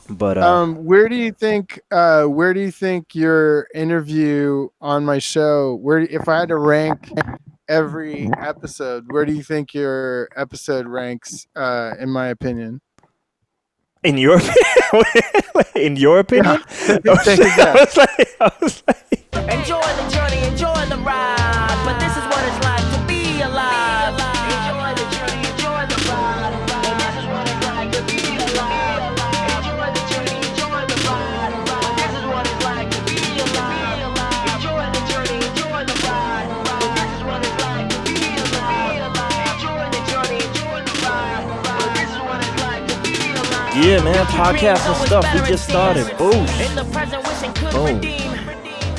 But Where do you think your interview on my show? If I had to rank every episode, where do you think your episode ranks? In my opinion. in your in your Yeah, opinion, take a I guess. was like, Enjoy the journey, enjoy the ride. But this is what it's like to be alive. Enjoy the journey, enjoy the ride. But this is what it's like to be alive. Enjoy the journey, enjoy the ride. But this is what it's like to be alive. Enjoy the journey, enjoy the ride. But this is what it's like to be alive. Enjoy the journey, enjoy the ride. But this is what it's like to be alive. yeah, man, Build your dreams, podcast and though it's stuff. We better it just started. seems. Boosh. In the present, wishing could Boom. redeem.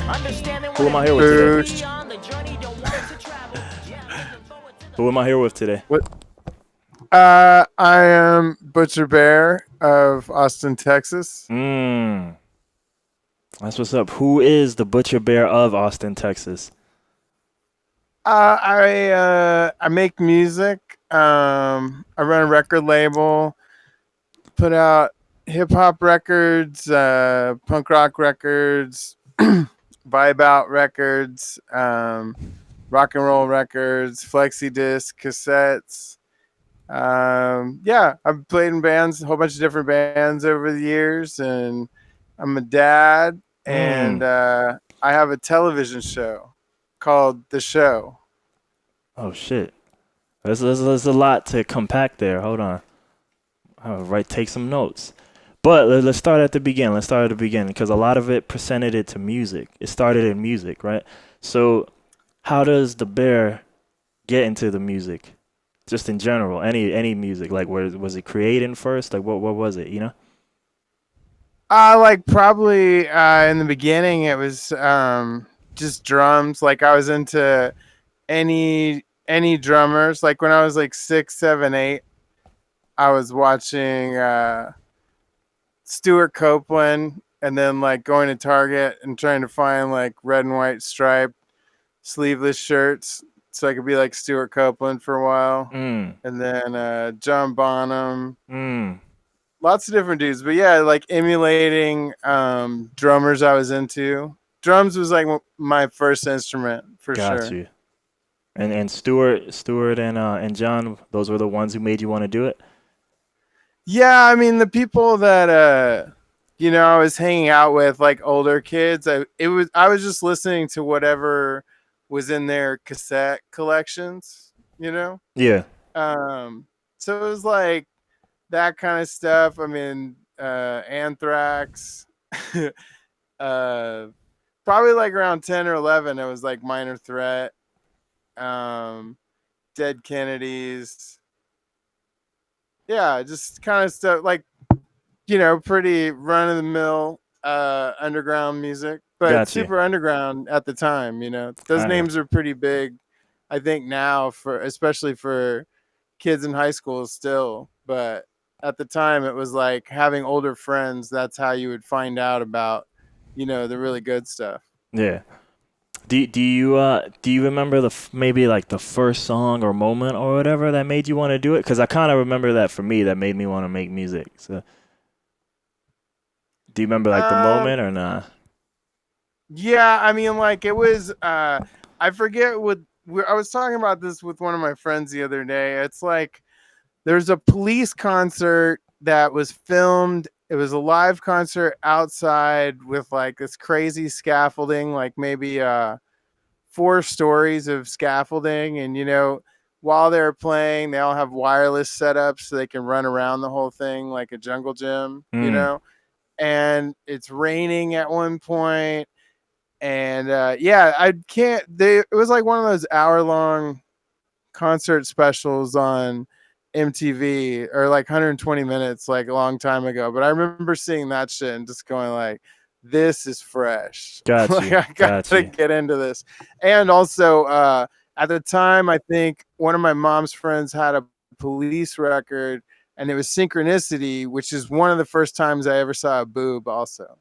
Understanding Who what am it I here with means to today? Boosh. be on the journey, don't want to travel. Yeah, looking forward to the Who am I here with today? What? I am Butcher Bear of Austin, Texas. Mmm. That's what's up. Who is the Butcher Bear of Austin, Texas? I make music. I run a record label. Put out hip hop records, punk rock records, vibe out records, rock and roll records, flexi disc, cassettes. Yeah, I've played in bands, a whole bunch of different bands over the years, and I'm a dad, and Mm. I have a television show called The Show. Oh shit. There's a lot to compact there. Hold on. All right, take some notes. But let's start at the beginning. Let's start at the beginning because a lot of it presented it to music. It started in music, right? So, how does the bear get into the music? Just in general, any music. Like, where was it created first? Like, what was it? You know? Like probably in the beginning, it was just drums. Like I was into any drummers. Like when I was like 6, 7, 8, I was watching Stuart Copeland, and then like going to Target and trying to find like red and white striped sleeveless shirts so I could be like Stuart Copeland for a while. Mm. And then John Bonham, Mm. lots of different dudes. But yeah, like emulating drummers I was into. Drums was like my first instrument for Got sure. you. And Stuart and John, those were the ones who made you want to do it. Yeah, I mean the people that I was hanging out with, like older kids. I was just listening to whatever was in their cassette collections, you know. Yeah. Um, so it was like that kind of stuff. I mean, Anthrax. uh, Probably like around 10 or 11, it was like Minor Threat, um, Dead Kennedys. Yeah, just kind of stuff like pretty run of the mill underground music, but Got you. super underground at the time. Those I names are pretty big, I think now for especially for kids in high school still. But at the time, it was like having older friends. That's how you would find out about the really good stuff. yeah. Do you remember maybe like the first song or moment or whatever that made you want to do it? Because I kind of remember that for me that made me want to make music. So do you remember like the Um, moment or not? yeah, I mean, like it was. I forget what I was talking about this with one of my friends the other day. It's like there's a police concert that was filmed. It was a live concert outside with like this crazy scaffolding, like maybe 4 stories of scaffolding. And while they're playing, they all have wireless setups so they can run around the whole thing like a jungle gym. Mm. And it's raining at one point, and yeah, I can't. It was like one of those hour-long concert specials on MTV, or like 120 minutes, like a long time ago. But I remember seeing that shit and just going like, "This is fresh. Got Like you. I Got gotta you. get into this." And also, at the time, I think one of my mom's friends had a police record, and it was Synchronicity, which is one of the first times I ever saw a boob. Also,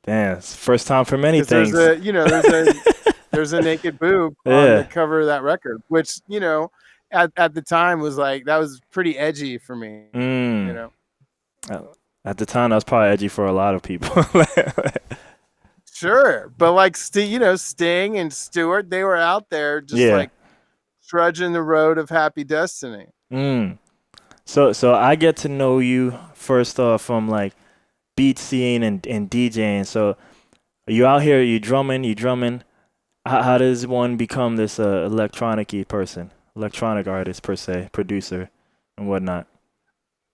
Damn, it's first time for many because there's things. a there's a naked boob on the Yeah. cover of that record, which at the time was like that was pretty edgy for me. Mm. Uh, At the time, that was probably edgy for a lot of people. Sure, but like Sting and Stewart, they were out there just Yeah. like trudging the road of happy destiny. Mm. So I get to know you first off from like beat scene and DJing. So you out here, you drumming. How does one become this electronic-y person, electronic artist per se, producer and whatnot?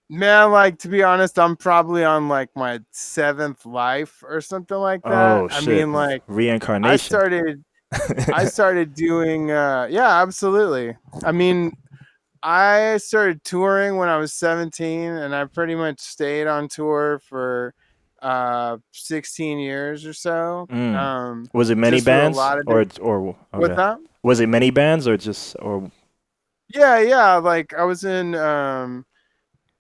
Man, like to be honest, I'm probably on like my 7th life or something like that. Oh I shit, mean, like I reincarnation. started I started doing yeah, absolutely. I mean, I started touring when I was 17 and I pretty much stayed on tour for 16 years or so. Mm. Was it many Just with a bands lot of or what's okay? that? Was it many bands or just or Yeah, yeah, like I was in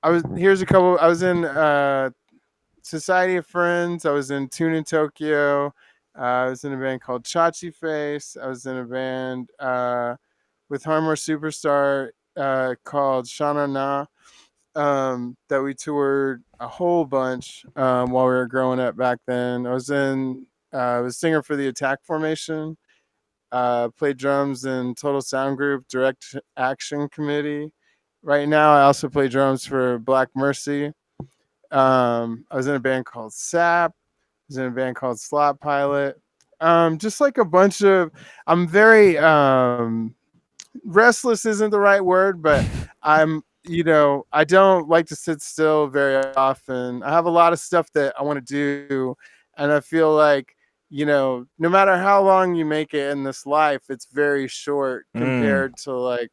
I was here's a couple I was in Society of Friends. I was in Tune in Tokyo. I was in a band called Chachi Face. I was in a band with Harmor Superstar called Shana Na that we toured a whole bunch while we were growing up back then. I was singer for the Attack Formation. Played drums in Total Sound Group, Direct Action Committee. Right now, I also play drums for Black Mercy. I was in a band called Sap. I was in a band called Slot Pilot. Just like a bunch of. I'm very restless isn't the right word, but I don't like to sit still very often. I have a lot of stuff that I want to do, and I feel like no matter how long you make it in this life, it's very short mm, compared to like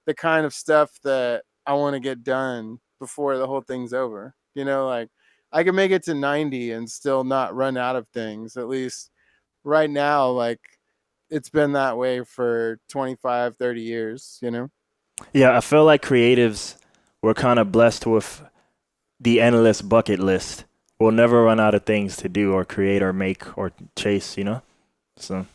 the kind of stuff that I want to get done before the whole thing's over. Like I can make it to 90 and still not run out of things. At least right now, like it's been that way for 25, 30 years. yeah, I feel like creatives were kind of blessed with the endless bucket list. We'll never run out of things to do or create or make or chase, you know? So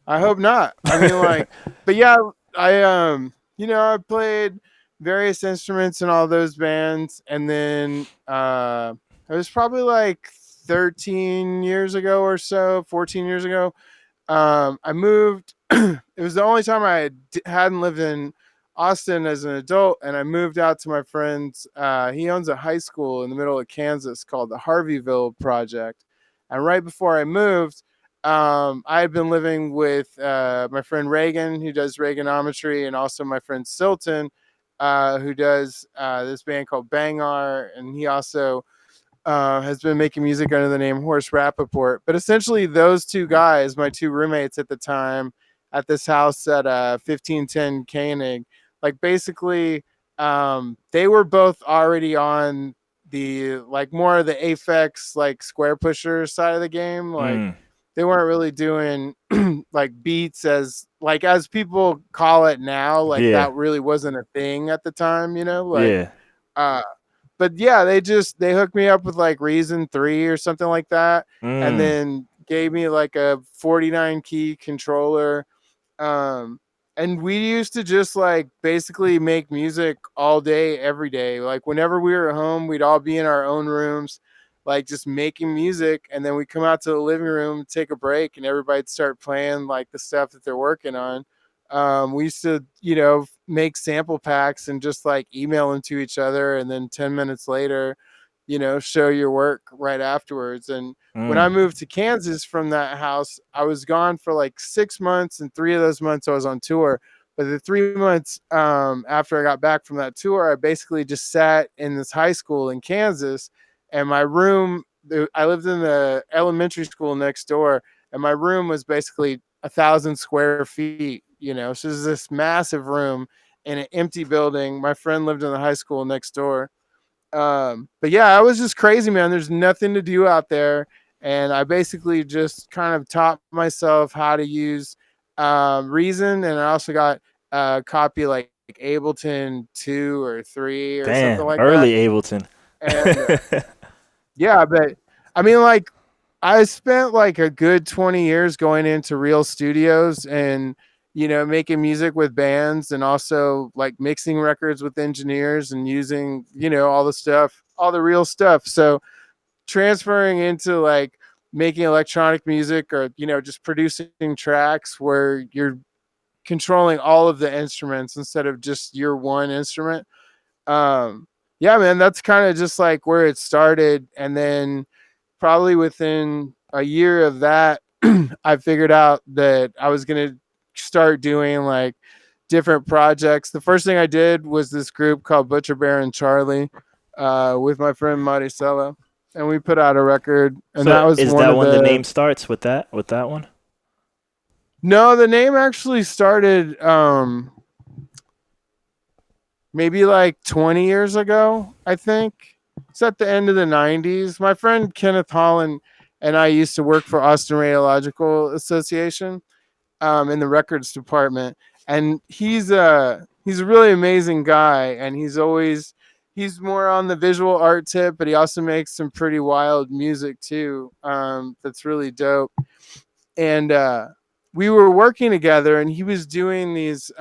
I hope not. I mean, like, but yeah, I played various instruments in all those bands, and then it was probably like 13 years ago or so, 14 years ago. I moved. It was the only time hadn't lived in Austin as an adult, and I moved out to my friend's. He owns a high school in the middle of Kansas called the Harveyville Project, and right before I moved, I had been living with my friend Reagan, who does Reaganometry, and also my friend Silton, who does this band called Bangar, and he also has been making music under the name Horace Rappaport. But essentially, those two guys, my two roommates at the time, at this house at 1510 Koenig, like basically, they were both already on the like more of the Aphex like square pusher side of the game. Like mm, they weren't really doing like beats as people call it now. Like yeah, that really wasn't a thing at the time. Like yeah. uh but yeah, they hooked me up with like Reason 3 or something like that, and Mm, then gave me like a 49 key controller. Um, and we used to just like basically make music all day, every day. Like whenever we were at home, we'd all be in our own rooms, like just making music, and then we come out to the living room, take a break, and everybody'd start playing like the stuff that they're working on. We used to, make sample packs and just like email them to each other, and then 10 minutes later, show your work right afterwards. And when I mm. moved to Kansas from that house, I was gone for like 6 months, and 3 of those months I was on tour. But the 3 months after I got back from that tour, I basically just sat in this high school in Kansas, and my room. I lived in the elementary school next door, and my room was basically 1,000 square feet. So it was this massive room in an empty building. My friend lived in the high school next door. But yeah, I was just crazy, man. There's nothing to do out there, and I basically just kind of taught myself how to use Reason, and I also got a copy like Ableton 2 or 3 or something Damn, like that. early Ableton. And yeah, but I mean, like, I spent like a good 20 years going into real studios, and making music with bands and also like mixing records with engineers and using, all the stuff, all the real stuff. So transferring into like making electronic music or, just producing tracks where you're controlling all of the instruments instead of just your one instrument. Yeah, man, that's kind of just like where it started. And then probably within a year of that, I figured out that I was going to start doing like different projects. The first thing I did was this group called Butcher Bear and Charlie with my friend Maricela. And we put out a record. And that So was is one that of when the the. name starts with that one? No, the name actually started maybe like 20 years ago, I think. It's at the end of the 90s. My friend Kenneth Holland and I used to work for Austin Radiological Association in the records department. And he's a really amazing guy. And he's more on the visual art tip, but he also makes some pretty wild music too. That's really dope. And we were working together and he was doing these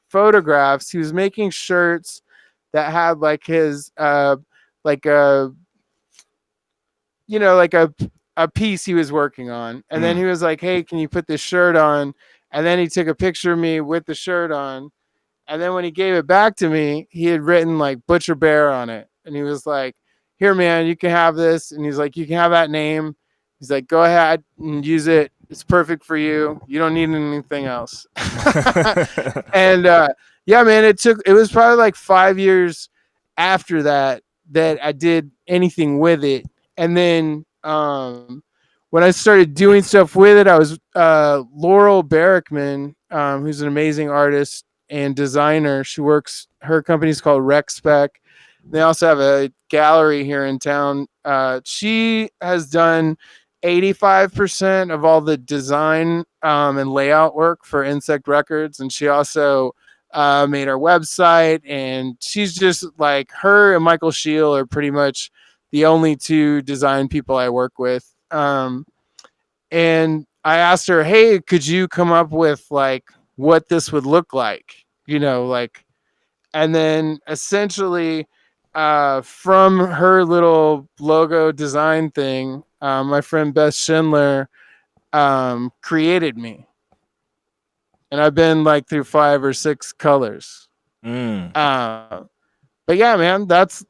photographs. He was making shirts that had like his like a like a piece he was working on, and then he was like, hey, can you put this shirt on? And then he took a picture of me with the shirt on, and then when he gave it back to me, he had written like Butcher Bear on it, and he was like, here, man, you can have this. And he's like, you can have that name. He's like, go ahead and use it, it's perfect for you, you don't need anything else. And yeah, man, it was probably like 5 years after that I did anything with it. And then when I started doing stuff with it, I was Laurel Barrickman, who's an amazing artist and designer. Her company's called Rec Spec. They also have a gallery here in town. She has done 85% of all the design and layout work for Insect Records. And she also made our website. And she's just like, her and Michael Scheel are pretty much the only two design people I work with. And I asked her, hey, could you come up with like what this would look like? And then essentially from her little logo design thing, my friend Beth Schindler created me. And I've been like through 5 or 6 colors. But yeah, man, that's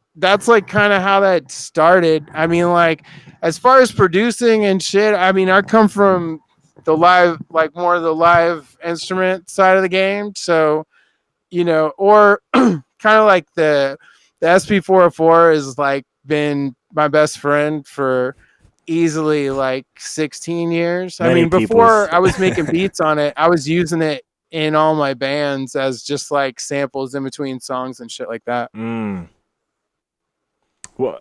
like kind of how that started. I mean, like as far as producing and shit, I mean, I come from the live, like more of the live instrument side of the game. So, or kind of like the SP404 is like been my best friend for easily like 16 years. I Many mean, people's. before I was making beats on it, I was using it in all my bands as just like samples in between songs and shit like that. Well,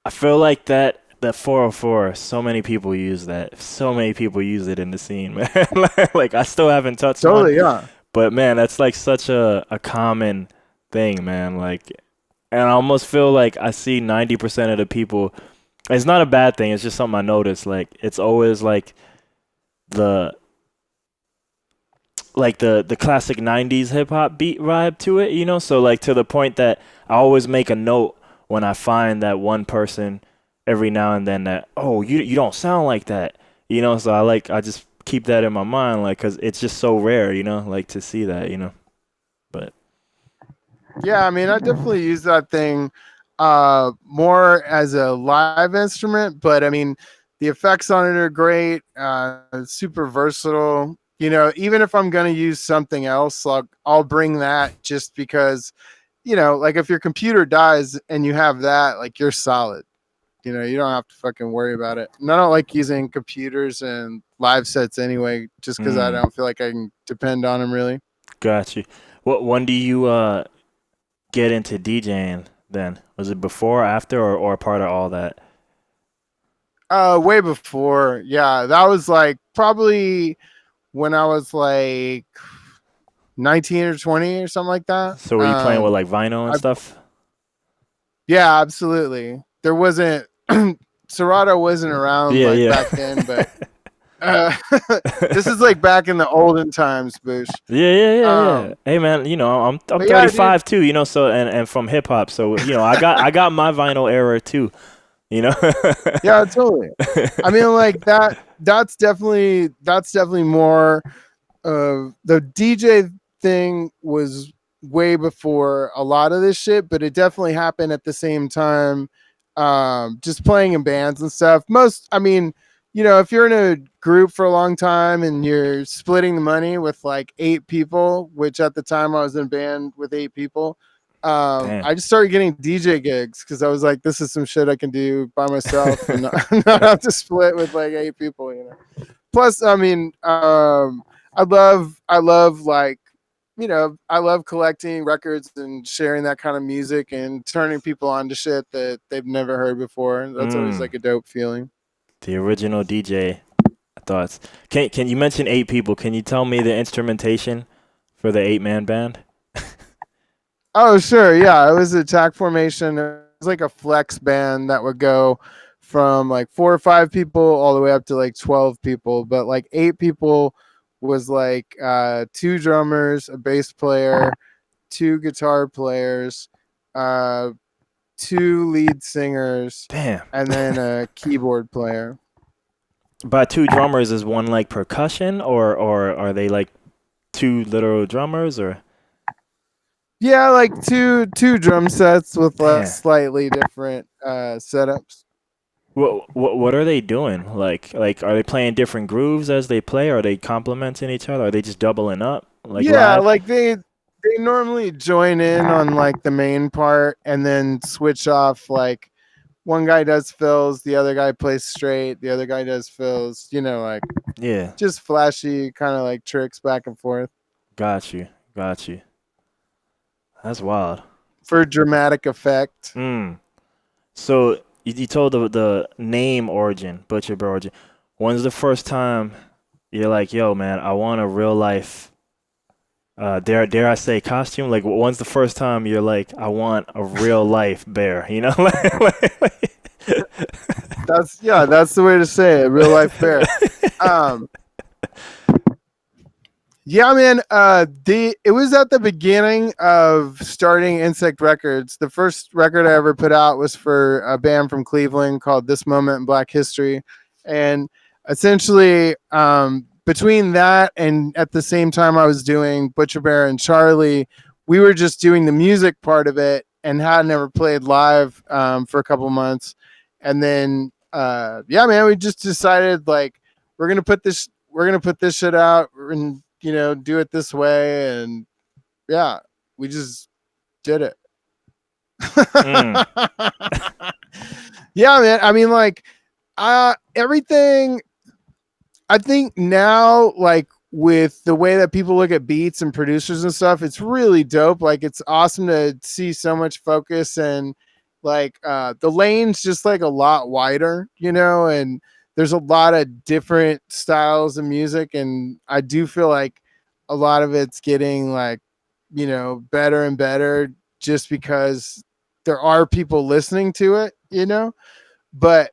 I feel like that 404. So many people use that. So many people use it in the scene, man. Like I still haven't touched one. Totally, yeah. But man, that's like such a common thing, man. Like, and I almost feel like I see 90% of the people. It's not a bad thing. It's just something I noticed. Like, it's always like the classic 90s hip hop beat vibe to it, So like to the point that I always make a note when I find that one person every now and then that, oh, you don't sound like that, So I just keep that in my mind, like, cause it's just so rare, like to see that, But yeah, I mean, I definitely use that thing more as a live instrument, but I mean, the effects on it are great, super versatile. Even if I'm going to use something else, I'll bring that just because, like if your computer dies and you have that, like you're solid. You don't have to fucking worry about it. And I don't like using computers and live sets anyway, just because I don't feel like I can depend on them really. Got you. When do you get into DJing then? Was it before, after, or part of all that? Way before. Yeah, that was like probably when I was like 19 or 20 or something like that. So were you playing with like vinyl and stuff? Yeah, absolutely. There wasn't Serato wasn't around back then, but Uh, this is like back in the olden times, Boosh. Yeah. Hey man, I'm But yeah, dude. 35 too, so and from hip hop, so I got my vinyl era too, you know. Yeah, totally. I mean, like that. That's definitely more of the DJ thing was way before a lot of this shit, but it definitely happened at the same time. Just playing in bands and stuff. I mean, if you're in a group for a long time and you're splitting the money with like 8 people, which at the time I was in a band with 8 people. Damn. I just started getting DJ gigs because I was like, this is some shit I can do by myself and not have to split with like 8 people. Plus, I mean, I love like, I love collecting records and sharing that kind of music and turning people on to shit that they've never heard before. That's always Mm, like a dope feeling. the original DJ thoughts. Can you mention 8 people? Can you tell me the instrumentation for the 8-man band? Oh, sure. Yeah. It was attack formation. It was like a flex band that would go from like 4 or 5 people all the way up to like 12 people. But like 8 people was like 2 drummers, a bass player, 2 guitar players, uh, 2 lead singers, Damn. and then a keyboard player. By 2 drummers, is one like percussion, or are they like 2 literal drummers, or Yeah, like two drum sets with like damn. slightly different setups. What are they doing? Like are they playing different grooves as they play? Are they complementing each other? Are they just doubling up like Yeah, live? like they normally join in on like the main part and then switch off. Like one guy does fills, the other guy plays straight, the other guy does fills. Like Yeah, just flashy kind of like tricks back and forth got you, got you. That's wild. for dramatic effect. Mm. So you told the name origin, Butcher Bear origin. When's the first time you're like, yo, man, I want a real life, dare I say costume? Like, when's the first time you're like, I want a real life bear? That's the way to say it. Real life bear. Um, Yeah, man. It was at the beginning of starting Insect Records. The first record I ever put out was for a band from Cleveland called This Moment in Black History, and essentially, between that and at the same time I was doing Butcher Bear and Charlie, we were just doing the music part of it and had never played live for a couple months, and then yeah, man, we just decided like we're gonna put this shit out and do it this way, and yeah, we just did it. Mm, Yeah, man. I mean, like, everything. I think now, like, with the way that people look at beats and producers and stuff, it's really dope. Like, it's awesome to see so much focus and like the lane's just like a lot wider, and there's a lot of different styles of music, and I do feel like a lot of it's getting like, better and better just because there are people listening to it. But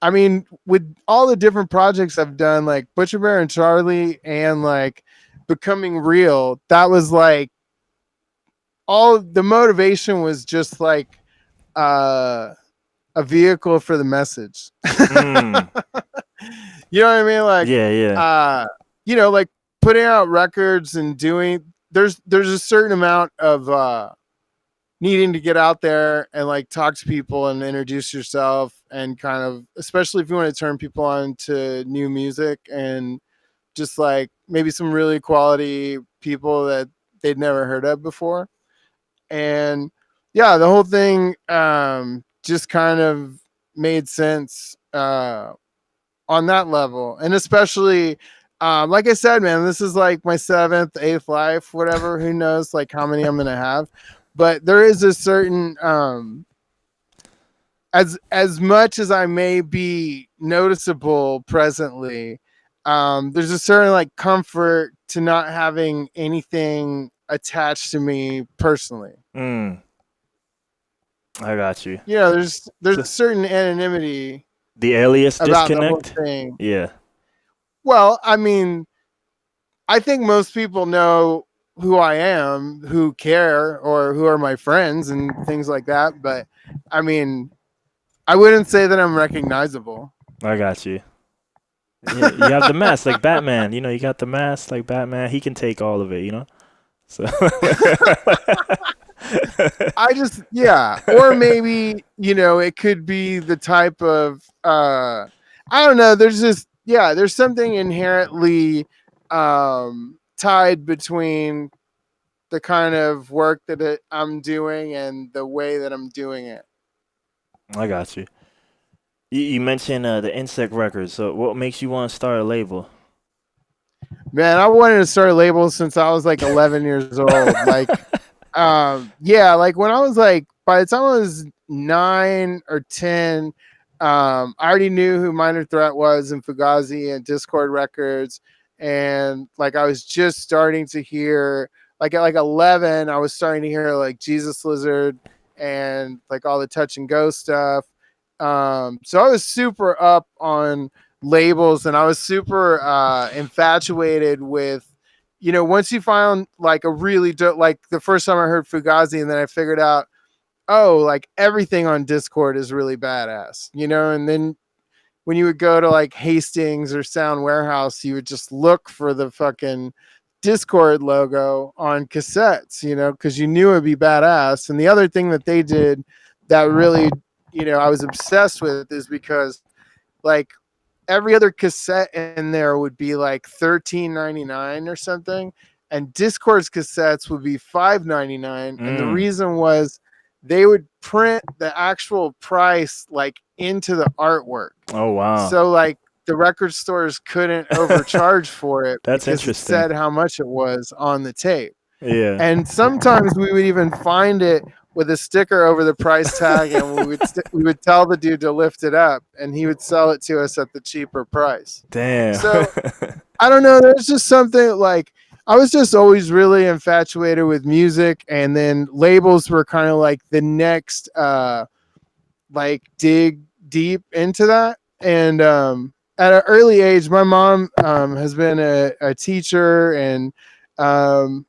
I mean, with all the different projects I've done, like Butcher Bear and Charlie and like Becoming Real, that was like all the motivation was just like uh a vehicle for the message. mm. You know what I mean? Like Yeah. like putting out records and doing there's a certain amount of needing to get out there and like talk to people and introduce yourself and kind of, especially if you want to turn people on to new music and just like maybe some really quality people that they'd never heard of before. And yeah, the whole thing just kind of made sense on that level. And especially like I said, man, this is like my 7th, 8th life, whatever, who knows like how many I'm gonna have. But there is a certain as much as I may be noticeable presently, there's a certain like comfort to not having anything attached to me personally. Mm. I got you. There's So a certain anonymity the alias about the whole disconnect. thing. Yeah. Well, I mean, I think most people know who I am, who care, or who are my friends and things like that. But I mean, I wouldn't say that I'm recognizable. I got you. Yeah, you have the mask like Batman. You know, you got the mask like Batman. He can take all of it. You know. So. I just, yeah, or maybe it could be the type of I don't know. There's just, yeah, there's something inherently tied between the kind of work that I'm doing and the way that I'm doing it. I got you. You mentioned the insect records. So what makes you want to start a label? Man, I wanted to start a label since I was like 11 years old. Like, yeah, like when I was like, by the time I was 9 or 10, I already knew who Minor Threat was and Fugazi and Discord Records. And like, I was just starting to hear, like at like 11, I was starting to hear like Jesus Lizard and like all the Touch and Go stuff. So I was super up on labels, and I was super infatuated with, once you found like a really like the first time I heard Fugazi, and then I figured out, oh, like everything on Discord is really badass, and then when you would go to like Hastings or Sound Warehouse, you would just look for the fucking Discord logo on cassettes, because you knew it'd be badass. And the other thing that they did that really, I was obsessed with is because like every other cassette in there would be like $13.99 or something, and Discord's cassettes would be $5.99. And the reason was they would print the actual price like into the artwork. Oh wow. So like the record stores couldn't overcharge for it That's because it said how much it was on the tape. Yeah. And sometimes we would even find it with a sticker over the price tag, and we would tell the dude to lift it up, and he would sell it to us at the cheaper price. Damn. So I don't know. There's just something like I was just always really infatuated with music, and then labels were kind of like the next like dig deep into that. And at an early age, my mom has been a teacher and a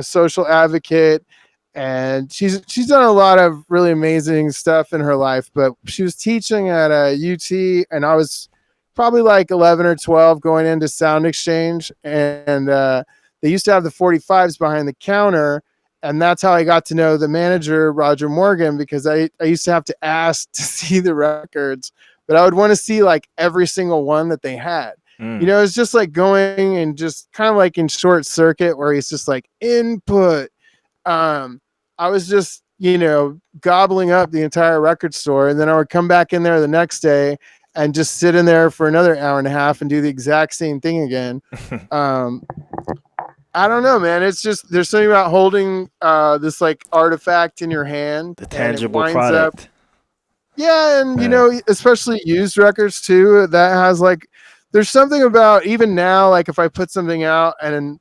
social advocate, and she's done a lot of really amazing stuff in her life. But she was teaching at a UT, and I was probably like 11 or 12 going into Sound Exchange, and they used to have the 45s behind the counter. And that's how I got to know the manager, Roger Morgan, because I used to have to ask to see the records, but I would want to see like every single one that they had. It's just like going and just kind of like in Short Circuit, where he's just like input. I was just, gobbling up the entire record store, and then I would come back in there the next day and just sit in there for another hour and a half and do the exact same thing again. I don't know, man. It's just there's something about holding this like artifact in your hand, the tangible and it winds product. up. Yeah, and especially used records too. That has like, there's something about even now, like if I put something out and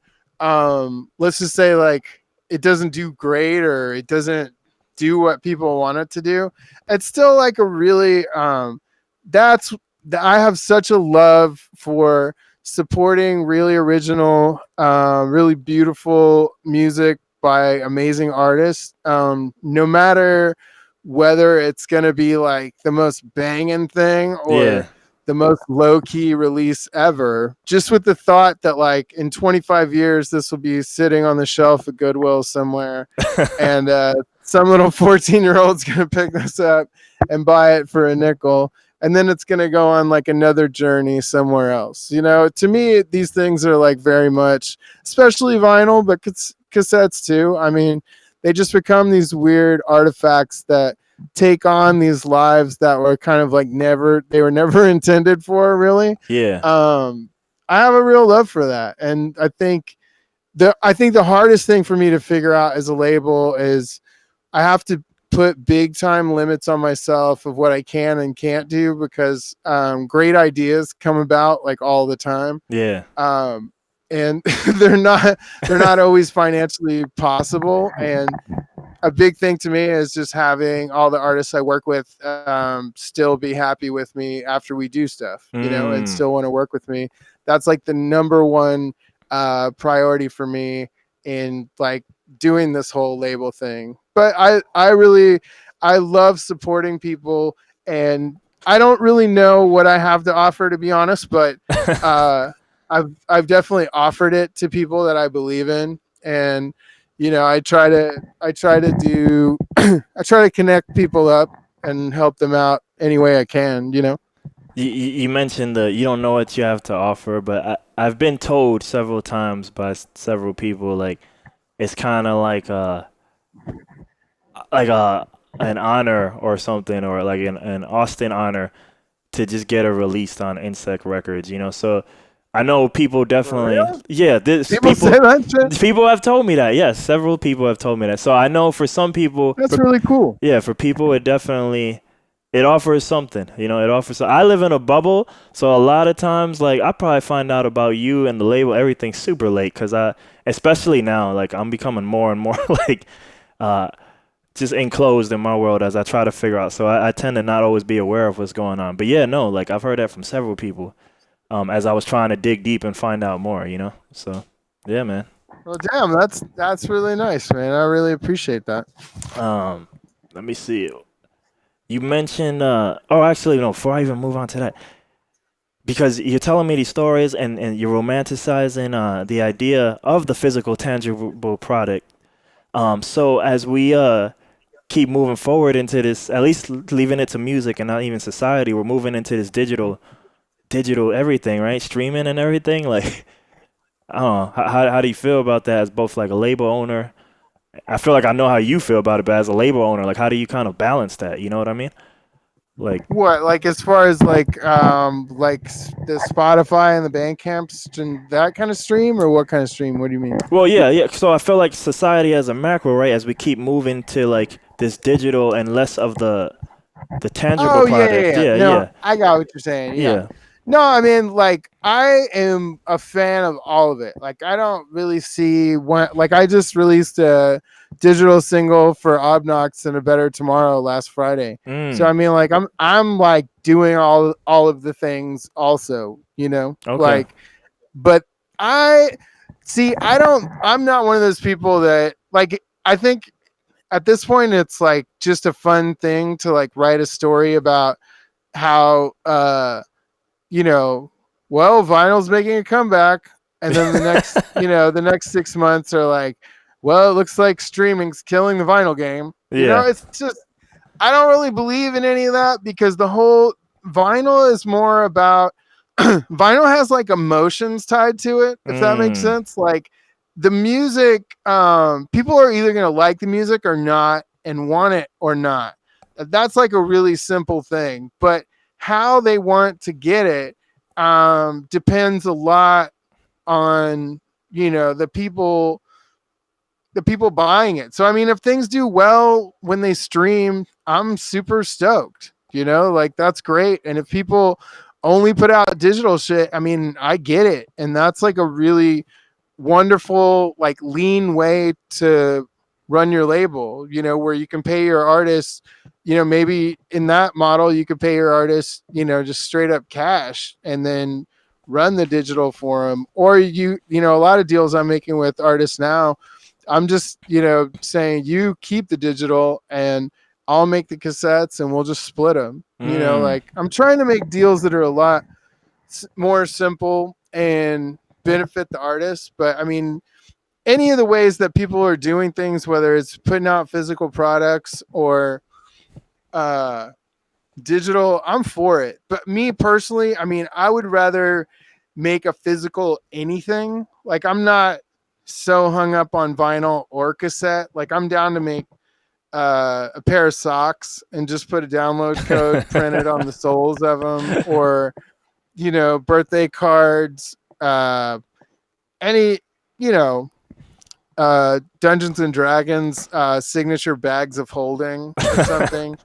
let's just say like it doesn't do great or it doesn't do what people want it to do, it's still like a really that's I have such a love for supporting really original, really beautiful music by amazing artists, no matter whether it's going to be like the most banging thing or the most low-key release ever, just with the thought that like in 25 years this will be sitting on the shelf at Goodwill somewhere and some little 14-year-old's going to pick this up and buy it for a nickel, and then it's going to go on like another journey somewhere else. To me, these things are like very much, especially vinyl, but cassettes too. I mean, they just become these weird artifacts that take on these lives that were kind of like they were never intended for, really. Yeah. I have a real love for that. And I think the hardest thing for me to figure out as a label is I have to put big time limits on myself of what I can and can't do, because great ideas come about like all the time. Yeah. And they're not always financially possible. And a big thing to me is just having all the artists I work with still be happy with me after we do stuff, and still want to work with me. That's like the number one priority for me in like doing this whole label thing. But I love supporting people, and I don't really know what I have to offer, to be honest, but I've definitely offered it to people that I believe in, and I try to do I try to connect people up and help them out any way I can. You mentioned that you don't know what you have to offer, but I've been told several times by several people like it's kind of like a an honor or something, or like an Austin honor to just get it released on Insect Records. So I know people For definitely, real? yeah, this People say that shit? people have told me that. Yes, several people have told me that. So I know for some people, That's really cool. yeah, for people it definitely it offers something. It offers. So I live in a bubble, so a lot of times like I probably find out about you and the label everything super late because especially now, like I'm becoming more and more like uh just enclosed in my world as I try to figure out. So I tend to not always be aware of what's going on. But yeah, no, like I've heard that from several people as I was trying to dig deep and find out more. So yeah, man. Well, damn, that's really nice, man. I really appreciate that. Let me see. You mentioned actually no, before I even move on to that, because you're telling me these stories and you're romanticizing the idea of the physical tangible product. So as we keep moving forward into this, at least leaving it to music and not even society, we're moving into this digital everything, right? Streaming and everything. Like, I don't know. How do you feel about that as both like a label owner? I feel like I know how you feel about it, but as a label owner, like, how do you kind of balance that? You know what I mean? Like, What, like as far as the Spotify and the Bandcamps and that kind of stream, or what kind of stream? What do you mean? well, yeah, yeah. So I feel like society as a macro, right? As we keep moving to like this digital and less of the tangible Oh yeah, yeah, product. yeah. Yeah, No, yeah, I got what you're saying. Yeah. yeah. No, I mean, like, I am a fan of all of it. Like, I don't really see one. Like, I just released a digital single for Obnox and A Better Tomorrow last Friday. So I Mm, mean, like, I'm like doing all of the things also. okay. Like, but I see. I'm not one of those people that like. I think at this point, it's like just a fun thing to like write a story about how you know, well, vinyl's making a comeback. And then the next 6 months are like, well, it looks like streaming's killing the vinyl game. Yeah. It's just, I don't really believe in any of that because the whole vinyl is more about, vinyl has like emotions tied to it, if that makes Mm, sense. Like the music, people are either going to like the music or not and want it or not. That's like a really simple thing. But how they want to get it depends a lot on the people buying it. So I mean, if things do well when they stream, I'm super stoked. Like that's great. And if people only put out digital shit, I mean, I get it. And that's like a really wonderful, like lean way to run your label, where you can pay your artists, maybe in that model, you could pay your artists, just straight up cash and then run the digital for them. Or a lot of deals I'm making with artists now, I'm just, saying you keep the digital and I'll make the cassettes and we'll just split them. mm, Like I'm trying to make deals that are a lot more simple and benefit the artist. But I mean, any of the ways that people are doing things, whether it's putting out physical products or uh, digital, I'm for it. But me personally, I mean, I would rather make a physical anything. Like I'm not so hung up on vinyl or cassette. Like I'm down to make a pair of socks and just put a download code printed on the soles of them, or birthday cards, any, you know, Dungeons and Dragons signature bags of holding or something.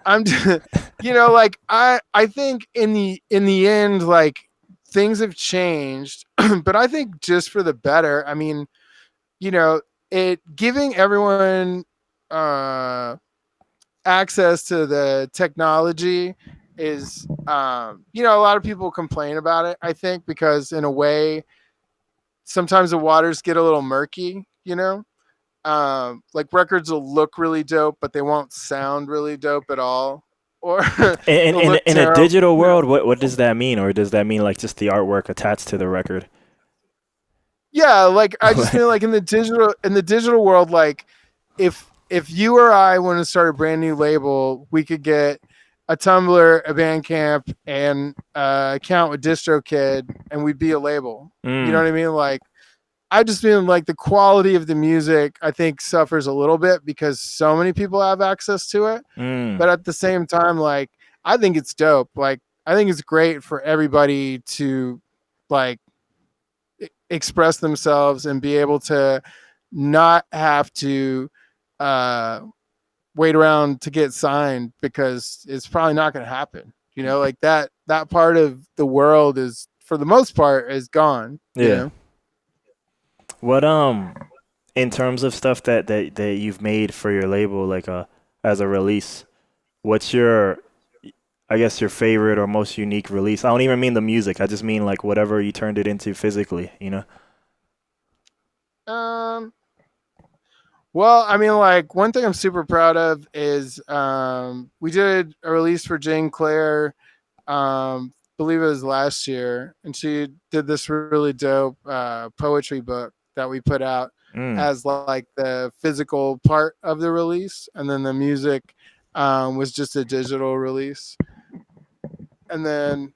I'm just, like I think in the end, like things have changed, but I think just for the better. I mean, you know, it giving everyone access to the technology is you know, a lot of people complain about it, I think, because in a way sometimes the waters get a little murky, you know. Like records will look really dope but they won't sound really dope at all, or In they'll look in a terrible, digital you know? world, what does that mean, or does that mean like just the artwork attached to the record? Yeah, like I just mean like in the digital world, like if you or I want to start a brand new label, we could get a Tumblr, a Bandcamp, and account with DistroKid, and we'd be a label. You know Mm, what I mean? Like I just mean like the quality of the music I think suffers a little bit because so many people have access to it. mm, But at the same time, like I think it's dope. Like I think it's great for everybody to like express themselves and be able to not have to uh wait around to get signed because it's probably not going to happen, you know, like that part of the world is for the most part is gone, you yeah. know. What in terms of stuff that you've made for your label, like as a release, what's your, I guess, your favorite or most unique release? I don't even mean the music. I just mean like whatever you turned it into physically, you know? um well, I mean, like one thing I'm super proud of is we did a release for Jane Claire, believe it was last year, and she did this really dope poetry book that we put out Mm, as like the physical part of the release, and then the music was just a digital release. And then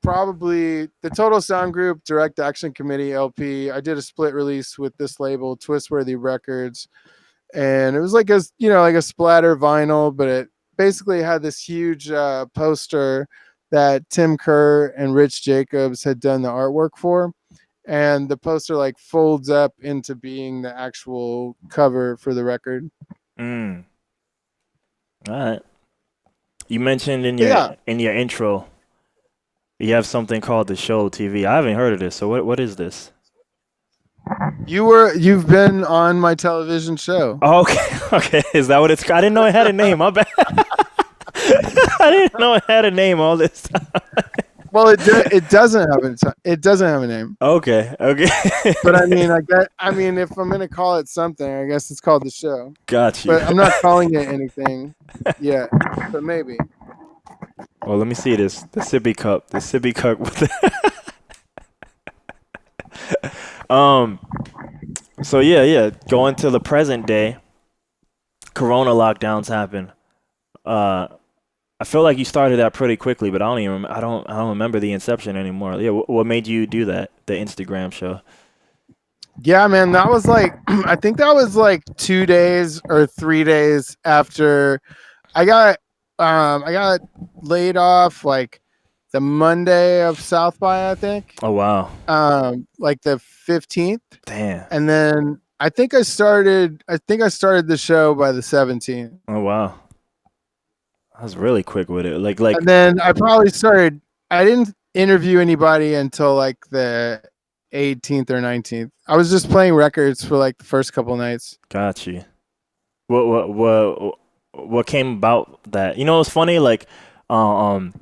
probably the Total Sound Group Direct Action Committee LP, I did a split release with this label, Twistworthy Records, and it was like a, you know, like a splatter vinyl, but it basically had this huge poster that Tim Kerr and Rich Jacobs had done the artwork for, and the poster like folds up into being the actual cover for the record. mm. All right. You mentioned But yeah, in your intro you have something called the Show TV. I haven't heard of this. So what is this? you've been on my television show. Oh, okay. Okay. Is that what it's? I didn't know it had a name. My bad. I didn't know it had a name all this time. Well, it doesn't have it doesn't have a name. Okay. Okay. But I mean, I mean, if I'm gonna call it something, I guess it's called the show. Got you. But I'm not calling it anything yet. But maybe. Well, let me see this. The sippy cup. The sippy cup with the So yeah. Going to the present day, Corona lockdowns happen. Uh, I feel like you started that pretty quickly, but I don't even. I don't remember the inception anymore. Yeah. What made you do that? The Instagram show. Yeah, man, that was like I think that was like 2 days or 3 days after I got laid off like the Monday of South by, I think. Oh wow. Like the 15th. Damn. And then I think I started the show by the 17th. Oh wow. I was really quick with it. Like. And then I didn't interview anybody until like the 18th or 19th. I was just playing records for like the first couple nights. Got you. What came about that? You know, it's funny. Like, um,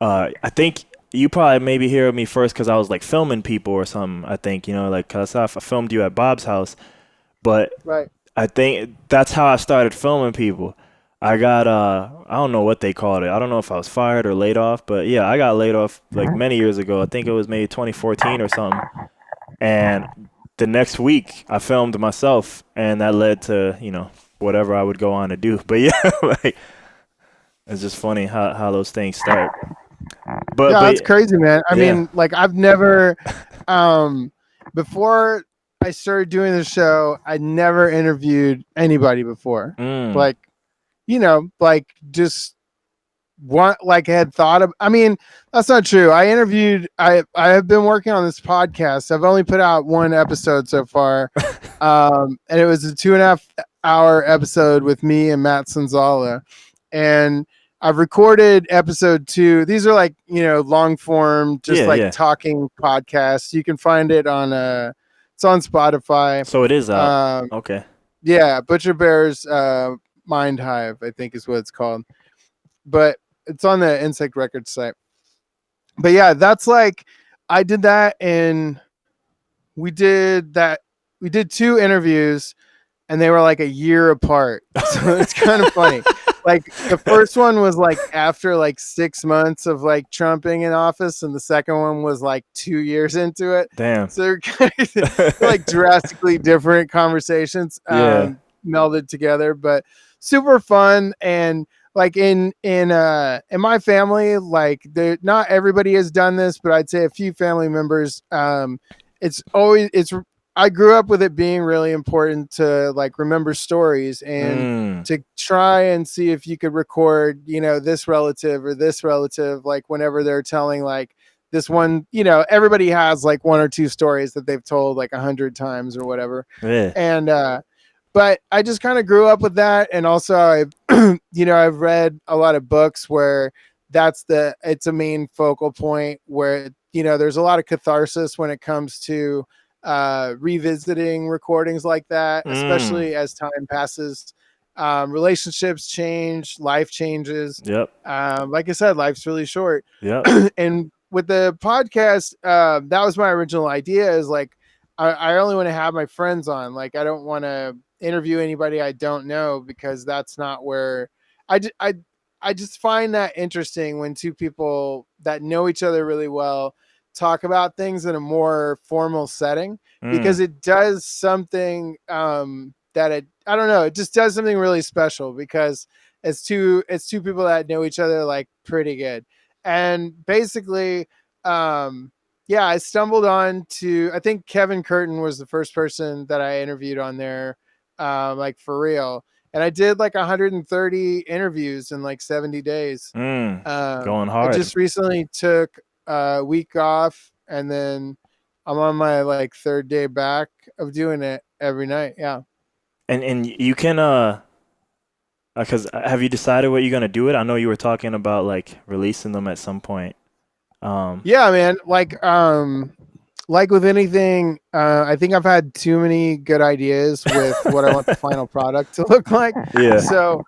I think you probably maybe hear of me first because I was like filming people or something. I think, you know, like, cause I filmed you at Bob's house, but Right. I think that's how I started filming people. I got I don't know what they called it. I don't know if I was fired or laid off, but yeah, I got laid off like many years ago. I think it was maybe 2014 or something. And the next week I filmed myself, and that led to, you know, whatever I would go on to do. But yeah, like it's just funny how those things start. Yeah, But that's crazy, man. I yeah. mean, like I've never before I started doing the show, I never interviewed anybody before. Mm, Like, you know, like just one like had thought of I mean, that's not true. I have been working on this podcast. I've only put out one episode so far. And it was a 2.5 hour episode with me and Matt Sanzala. And I've recorded episode 2. These are like, you know, long form, just Yeah, like yeah. talking podcasts. You can find it on it's on Spotify. So it is out. Okay. Yeah, Butcher Bear's Mind Hive, I think is what it's called. But it's on the Insect Records site. But yeah, that's like I did that and we did that we did 2 interviews and they were like a year apart. So it's kind of funny. Like the first one was like after like 6 months of like Trumping in office, and the second one was like 2 years into it. Damn. So they're kind of they're like drastically different conversations Yeah. melded together, but super fun. And like in my family, like not everybody has done this, but I'd say a few family members. It's I grew up with it being really important to like remember stories and Mm. to try and see if you could record, this relative or this relative, like whenever they're telling like this one, everybody has like 1 or 2 stories that they've told like 100 times or whatever. Yeah. And, but I just kind of grew up with that. And also I've read a lot of books where it's a main focal point where, there's a lot of catharsis when it comes to revisiting recordings like that, Mm. especially as time passes. Relationships change, life changes. Yep. Like I said, life's really short. Yep. And with the podcast, that was my original idea, is like I only want to have my friends on. Like I don't want to interview anybody I don't know, because that's not where I just find that interesting when 2 people that know each other really well talk about things in a more formal setting, Mm. because it does something I don't know, it just does something really special, because it's two people that know each other like pretty good. And basically, yeah, I stumbled on to, I think Kevin Curtin was the first person that I interviewed on there, like for real. And I did like 130 interviews in like 70 days. Mm. Going I hard. just recently took a week off, and then I'm on my like 3rd day back of doing it every night. Yeah. And you can because have you decided what you're gonna do it? I know you were talking about like releasing them at some point. Yeah, man. Like with anything, I think I've had too many good ideas with what I want the final product to look like. Yeah. So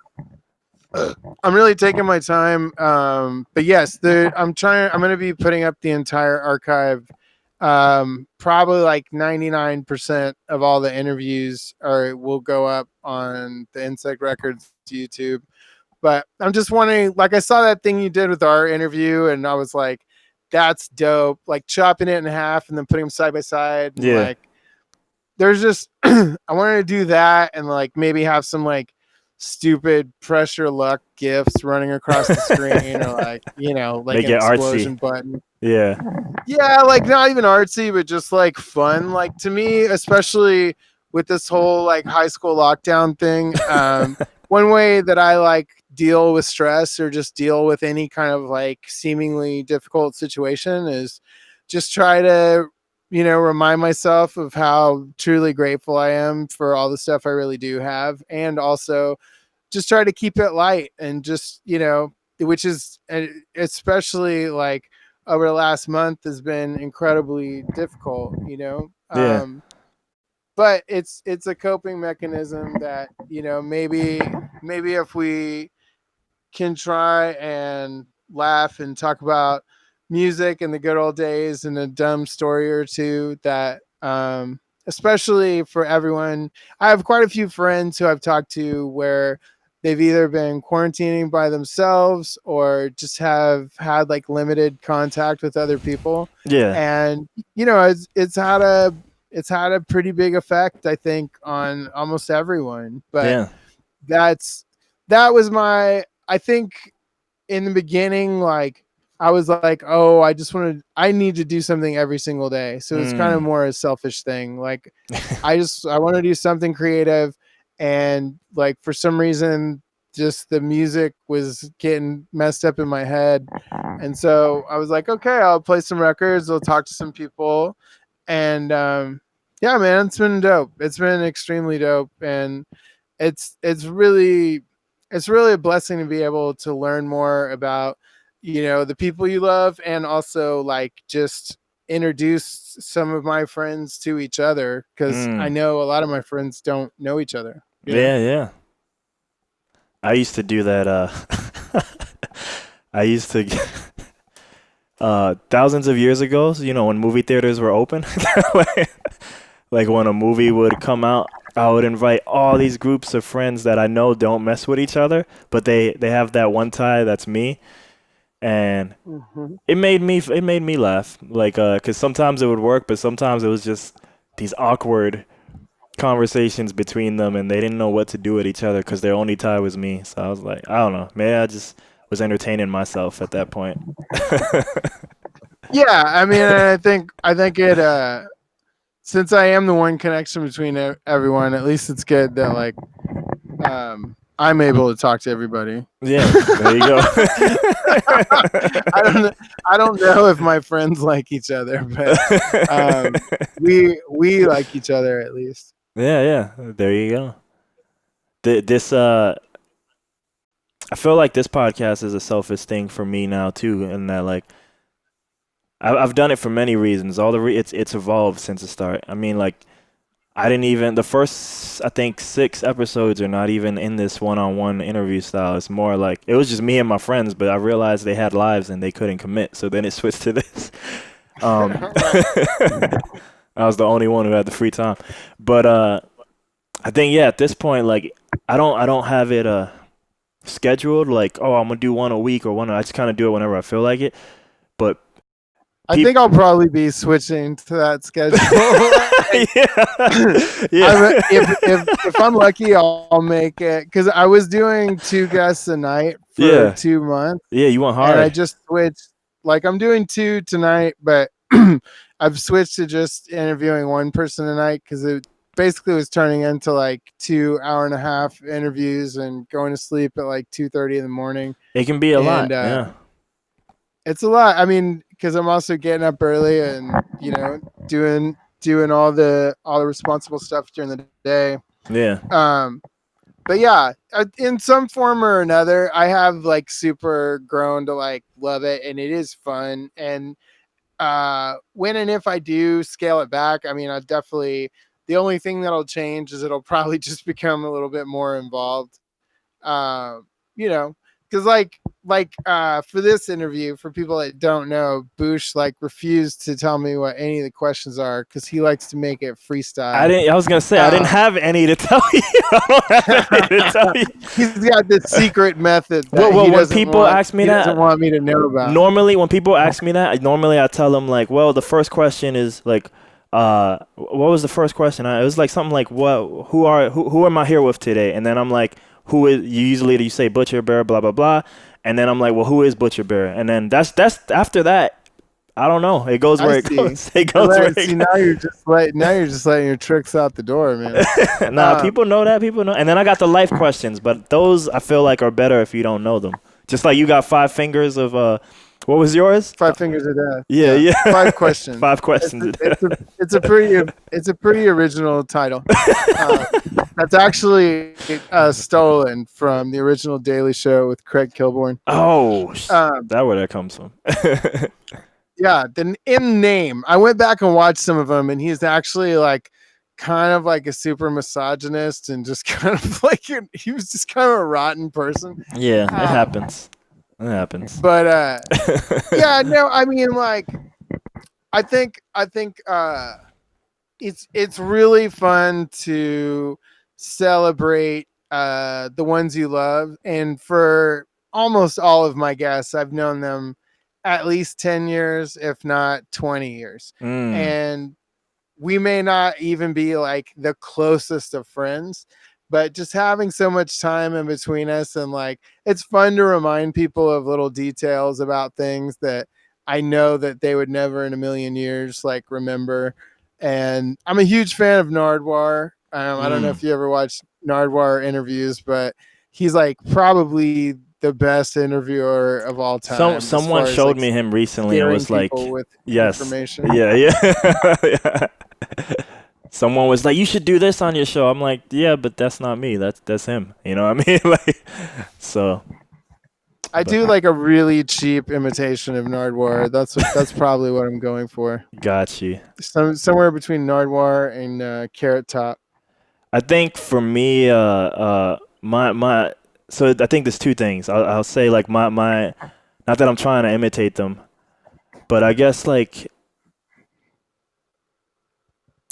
I'm really taking my time. But yes, I'm going to be putting up the entire archive. Probably like 99% of all the interviews will go up on the Insect Records YouTube. But I'm just wondering, like, I saw that thing you did with our interview, and I was like, that's dope. Like chopping it in half and then putting them side by side. And Yeah. like, there's just, I wanted to do that and like maybe have some like stupid pressure luck gifts running across the screen, or like, like Make an it explosion artsy. button. Yeah. Yeah, like not even artsy, but just like fun. Like to me, especially with this whole like high school lockdown thing, one way that I like deal with stress or just deal with any kind of like seemingly difficult situation is just try to, remind myself of how truly grateful I am for all the stuff I really do have. And also just try to keep it light and just, which is especially like over the last month has been incredibly difficult, Yeah. but it's a coping mechanism that, maybe if we can try and laugh and talk about music and the good old days and a dumb story or two, that especially for everyone, I have quite a few friends who I've talked to where they've either been quarantining by themselves or just have had like limited contact with other people. Yeah. And it's had a pretty big effect, I think, on almost everyone. But Yeah. that was I think in the beginning, like I was like, oh, I need to do something every single day. So it's kind of Mm. more a selfish thing. Like I want to do something creative, and like for some reason just the music was getting messed up in my head. And so I was like, okay, I'll play some records, I'll talk to some people. And yeah, man, it's been dope. It's been extremely dope. And it's really a blessing to be able to learn more about, the people you love, and also like just introduce some of my friends to each other, because I know a lot of my friends don't know each other. You know? Yeah. I used to do that. I used to. Thousands of years ago, you know, when movie theaters were open, like when a movie would come out, I would invite all these groups of friends that I know don't mess with each other, but they have that one tie that's me, and it made me laugh, like, cause sometimes it would work, but sometimes it was just these awkward conversations between them, and they didn't know what to do with each other because their only tie was me. So I was like, I don't know, maybe I just was entertaining myself at that point. Yeah, I mean, I think it. Since I am the one connection between everyone, at least it's good that like I'm able to talk to everybody. Yeah, there you go. I don't know if my friends like each other, but we like each other at least. Yeah, there you go. This I feel like this podcast is a selfish thing for me now too, and that like I've done it for many reasons. It's evolved since the start. I mean, like I didn't even the first I think 6 episodes are not even in this one-on-one interview style. It's more like it was just me and my friends, but I realized they had lives and they couldn't commit, so then it switched to this. I was the only one who had the free time, but I think at this point, like I don't have it scheduled. Like, oh, I'm gonna do one a week or one. I just kind of do it whenever I feel like it. But I think I'll probably be switching to that schedule. yeah. If I'm lucky, I'll make it, because I was doing 2 guests a night for 2 months. Yeah, you went hard. And I just switched. Like I'm doing 2 tonight, but I've switched to just interviewing one person a night, because it basically was turning into like 2 hour-and-a-half interviews and going to sleep at like 2:30 in the morning. It can be a lot. Yeah. It's a lot. I mean, because I'm also getting up early and, you know, doing all the responsible stuff during the day. Yeah. But yeah, in some form or another, I have like super grown to like love it, and it is fun. And when and if I do scale it back, I mean, I definitely, the only thing that'll change is it'll probably just become a little bit more involved. You know, because like for this interview, for people that don't know, Boosh like refused to tell me what any of the questions are, because he likes to make it freestyle. I was gonna say I didn't have any to tell you. I don't have any to tell you. He's got this secret method. Well, when people ask me that, doesn't want me to know about. Normally, when people ask me that, I tell them like, well, the first question is like, what was the first question? It was like something like, who am I here with today? And then I'm like, who is you say Butcher Bear, blah blah blah. And then I'm like, well, who is Butcher Bear? And then that's after that, I don't know. It goes where it goes. It goes where it goes. Now you're just letting your tricks out the door, man. Nah, people know that. People know. And then I got the life questions, but those I feel like are better if you don't know them. Just like you got 5 fingers of what was yours? 5 fingers of death. Yeah. 5 questions. 5 questions. It's a pretty original title. That's actually stolen from the original Daily Show with Craig Kilborn. Oh, that where that comes from. Yeah, in name, I went back and watched some of them, and he's actually like kind of like a super misogynist, and just kind of like he was just kind of a rotten person. Yeah, it happens. It happens. But yeah, no, I mean, like, I think it's really fun to celebrate the ones you love, and for almost all of my guests, I've known them at least 10 years, if not 20 years. And we may not even be like the closest of friends, but just having so much time in between us, and like, it's fun to remind people of little details about things that I know that they would never in a million years like remember. And I'm a huge fan of Nardwar. I don't know if you ever watched Nardwar interviews, but he's like probably the best interviewer of all time. Someone showed me him recently and was like, yes, information. Yeah. Someone was like, you should do this on your show. I'm like, yeah, but that's not me. That's him. You know what I mean? Like, so I do like a really cheap imitation of Nardwuar. That's probably what I'm going for. Got you. Somewhere between Nardwuar and Carrot Top. I think for me, my so I think there's two things. I'll say like my not that I'm trying to imitate them, but I guess like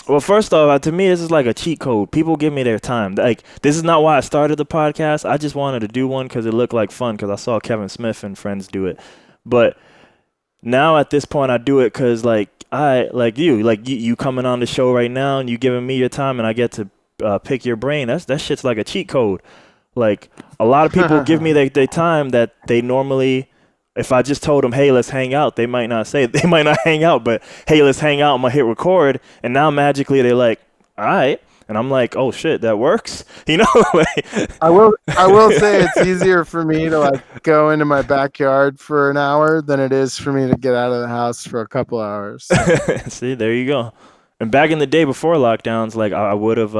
well, first off, to me this is like a cheat code. People give me their time. Like this is not why I started the podcast. I just wanted to do one because it looked like fun because I saw Kevin Smith and friends do it. But now at this point, I do it because like you coming on the show right now and you giving me your time and I get to pick your brain. That shit's like a cheat code. Like a lot of people give me their time that they normally, if I just told them, hey, let's hang out, they might not hang out, but hey, let's hang out. I'm gonna hit record, and now magically they're like, all right, and I'm like, oh shit, that works, you know? I will say it's easier for me to like go into my backyard for an hour than it is for me to get out of the house for a couple hours. So. See, there you go. And back in the day before lockdowns, like I would have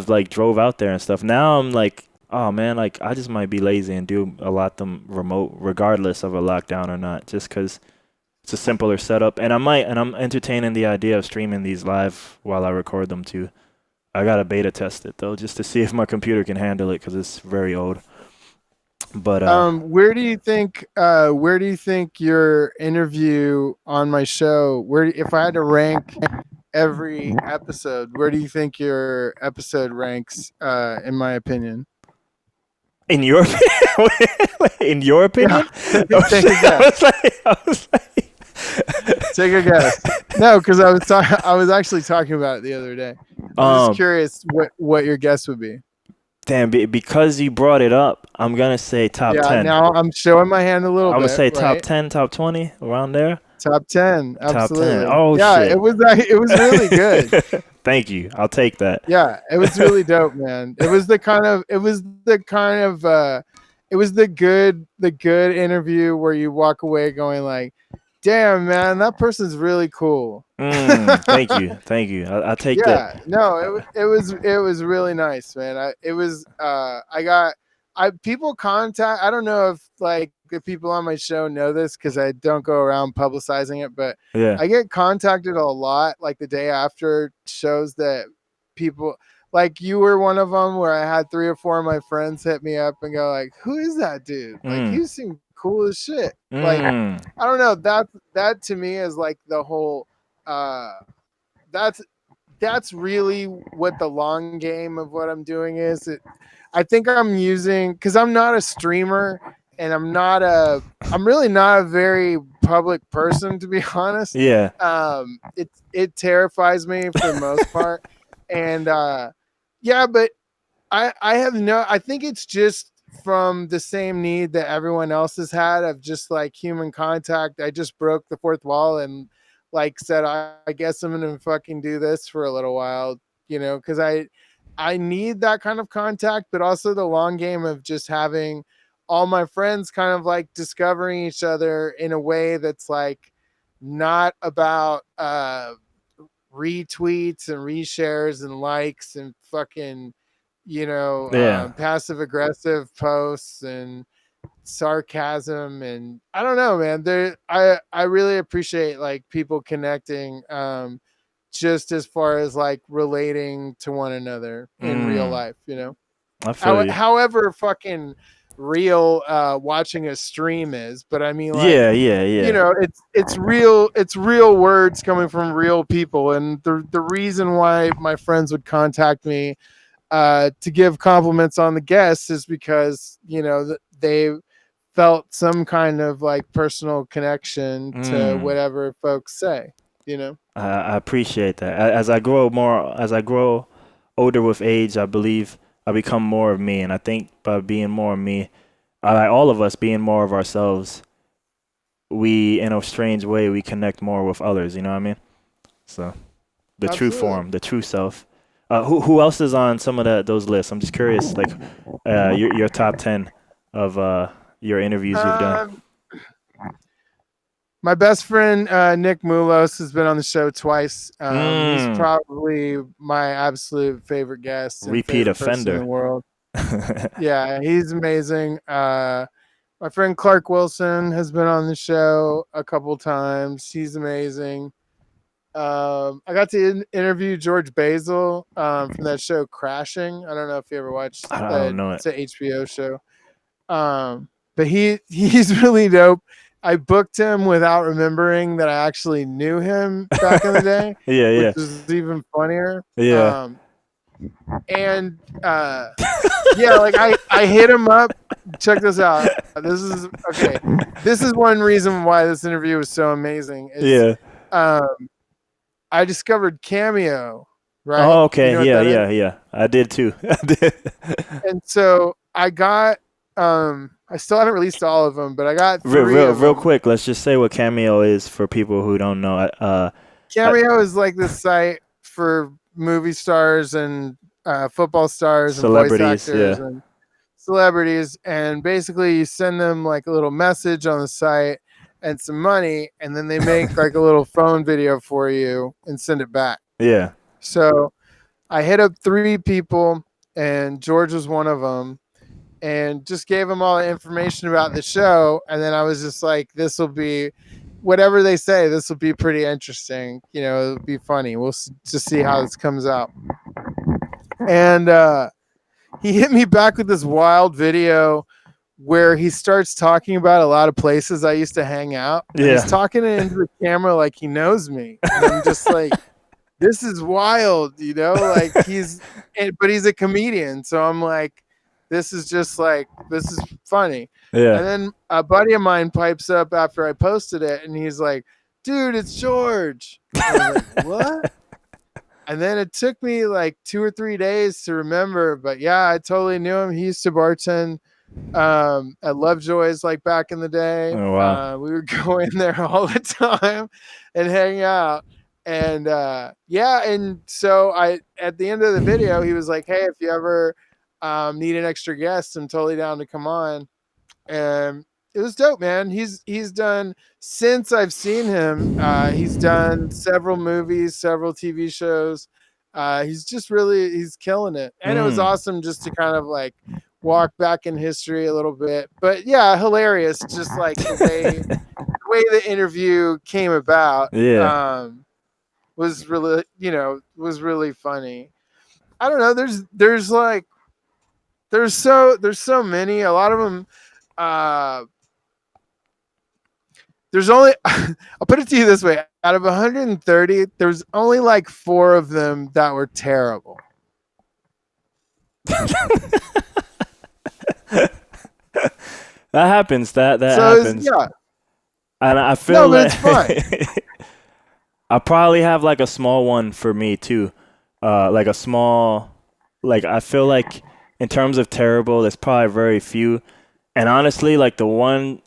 like drove out there and stuff. Now I'm like, oh man, like I just might be lazy and do a lot of them remote, regardless of a lockdown or not, just because it's a simpler setup. And I'm entertaining the idea of streaming these live while I record them too. I gotta beta test it though, just to see if my computer can handle it, because it's very old. But where do you think your interview on my show, if I had to rank every episode, where do you think your episode ranks in my opinion? in your in your opinion, Take a guess. I was like Take a guess. No, because I was actually talking about it the other day. I'm just curious what your guess would be. Damn, because you brought it up, I'm gonna say top 10. Now I'm showing my hand a little bit. I'm gonna say top right? 10, top 20, around there. Top 10, absolutely. Top 10. Oh yeah, shit! it was really good. Thank you. I'll take that. Yeah, it was really dope, man. It was the good interview where you walk away going like, damn, man, that person's really cool. Thank you. I'll take that. Yeah, no, it was really nice, man. People contact. I don't know if like the people on my show know this because I don't go around publicizing it, but Yeah. I get contacted a lot like the day after shows that people like you were one of them where I had 3 or 4 of my friends hit me up and go like, who is that dude? Like you seem cool as shit. Like I don't know, that to me is like the whole that's really what the long game of what I'm doing is. I think I'm using, because I'm not a streamer and I'm really not a very public person, to be honest. Yeah. It terrifies me for the most part. And yeah, but I think it's just from the same need that everyone else has had of just like human contact. I just broke the fourth wall and like said, I guess I'm gonna fucking do this for a little while, you know, because I need that kind of contact, but also the long game of just having all my friends kind of like discovering each other in a way that's like not about retweets and reshares and likes and fucking, you know, passive aggressive posts and sarcasm. And I don't know, man, I really appreciate like people connecting just as far as like relating to one another in real life, you know. I feel you. However fucking real watching a stream is, but I mean, like, yeah. you know, it's real words coming from real people. And the reason why my friends would contact me to give compliments on the guests is because, you know, they felt some kind of like personal connection to whatever folks say, you know. I appreciate that. As I grow older with age, I believe I become more of me, and I think by being more of me, all of us being more of ourselves, we, in a strange way, we connect more with others. You know what I mean? So, the Absolutely. true form, the true self. Who else is on some of those lists? I'm just curious, like your top 10 of your interviews you've done. My best friend Nick Moulos has been on the show twice. He's probably my absolute favorite guest, and Repeat favorite person offender in the world. Yeah, he's amazing. My friend Clark Wilson has been on the show a couple times. He's amazing. I got to interview George Basil from that show Crashing. I don't know if you ever watched I that. don't know It's it. an HBO show. But he's really dope. I booked him without remembering that I actually knew him back in the day, Yeah, which yeah, was even funnier. yeah. And yeah, like I hit him up. Check this out. This is okay. This is one reason why this interview was so amazing. Is Yeah. um, I discovered Cameo, right? Oh, You know okay. what Yeah, that is? yeah, yeah. I did too. I did. And so I got I still haven't released all of them, but I got Real, 3 real, of real them. quick. Let's just say what Cameo is for people who don't know. I Cameo is like this site for movie stars and football stars and voice celebrities. actors Yeah, and celebrities, and basically you send them like a little message on the site and some money, and then they make like a little phone video for you and send it back. yeah, So I hit up 3 people, and George was one of them, and just gave them all the information about the show. And then I was just like, this will be whatever they say, this will be pretty interesting. You know, it'll be funny. We'll just see how this comes out. And he hit me back with this wild video where he starts talking about a lot of places I used to hang out. And he's yeah, talking into the camera like he knows me. And I'm just like, this is wild, you know, like but he's a comedian. So I'm like, this is just like, this is funny. And yeah. then a buddy of mine pipes up after I posted it, and he's like, dude, it's George. And I was like, what? And then it took me like 2 or 3 days to remember, but yeah, I totally knew him. He used to bartend at Lovejoy's like back in the day. Oh wow. We would go in there all the time and hang out. And yeah, and so I at the end of the video, he was like, hey, if you ever need an extra guest, I'm totally down to come on. And it was dope, man. He's done, since I've seen him, he's done several movies, several TV shows. He's just really, he's killing it. And it was Mm. awesome just to kind of like walk back in history a little bit. But yeah, hilarious, just like the way the interview came about. Yeah. Was really, was really funny. I don't know, there's like there's so many. A lot of them there's only I'll put it to you this way, out of 130 there's only like 4 of them that were terrible. That happens. That So happens. yeah, And I no, feel but like it's fun. I probably have like a small one for me too. Like a small, like I feel like in terms of terrible, there's probably very few. And honestly, like the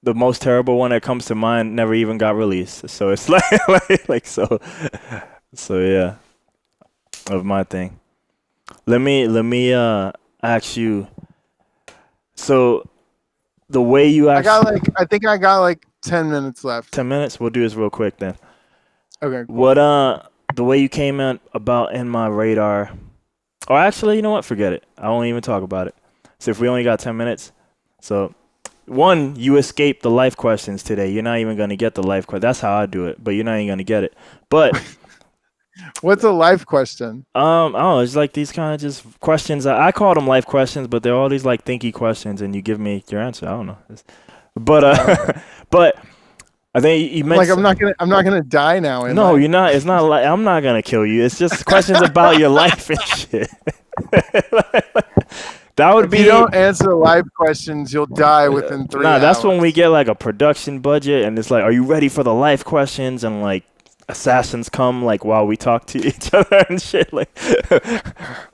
most terrible one that comes to mind never even got released. So it's like so yeah, of my thing. Let me ask you. So the way you actually I think I got like 10 minutes left. 10 minutes. We'll do this real quick then. Okay, cool. What the way you came in about in my radar, or actually, you know what? Forget it. I won't even talk about it. So if we only got 10 minutes, so one, you escaped the life questions today. You're not even gonna get the life question. That's how I do it, but you're not even gonna get it. But What's a life question? I don't know. It's like these kind of just questions. I call them life questions, but they're all these like thinky questions, and you give me your answer. I don't know. But Okay. but I think you Like mentioned. I'm not gonna die now. No, you're not. It's not like I'm not gonna kill you. It's just questions about your life and shit. That would If be. you don't answer life questions, you'll die within 3 Nah, hours. that's when we get like a production budget, and it's like, are you ready for the life questions? And like, assassins come like while we talk to each other and shit. Like,